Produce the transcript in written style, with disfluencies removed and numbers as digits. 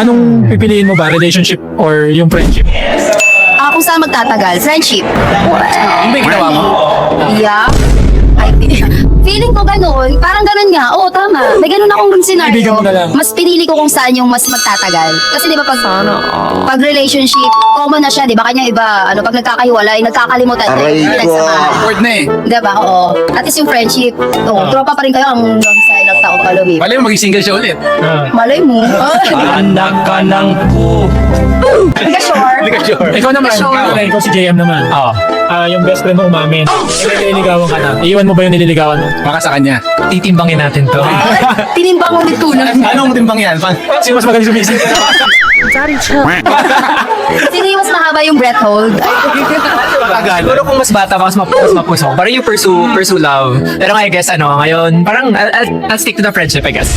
Anong pipiliin mo ba? Relationship or yung friendship? Kung saan magtatagal? Friendship. Yung ba yung ginawa mo? Yeah. Feeling ko ganun. Parang ganun nga. Oo, tama. May ganun akong Kaibigan scenario. mo na lang. Mas pinili ko kung saan yung mas magtatagal. Kasi di ba pag relationship, common na siya. Di ba kanya iba, pag nagkakahiwalay, nagkakalimutan. Aray ko. Awkward na eh. Di ba? Oo. At least yung friendship. Oo, tropa pa rin kayo hanggang sa ilang taong pa lumipas. Malay mo maging single siya ulit. Malay mo. Anak ka ng po. Hindi ka sure. Hindi ka sure. Ikaw naman, Sure. ikaw si JM naman. Oo. Yung best friend mo umamin. Nililigawan ka na. Iiwan mo ba yung nililigawan mo? Baka sa kanya. Titimbangin natin to. Tinimbang mo nito na. Anong timbang yan? Sino mas magaling sumisip? Sino yung mas mahaba yung breath hold? Tagal. Siguro kung mas bata ka, mas mapuso. Parang you pursue love. Pero I guess, ngayon, parang I'll stick to the friendship, I guess.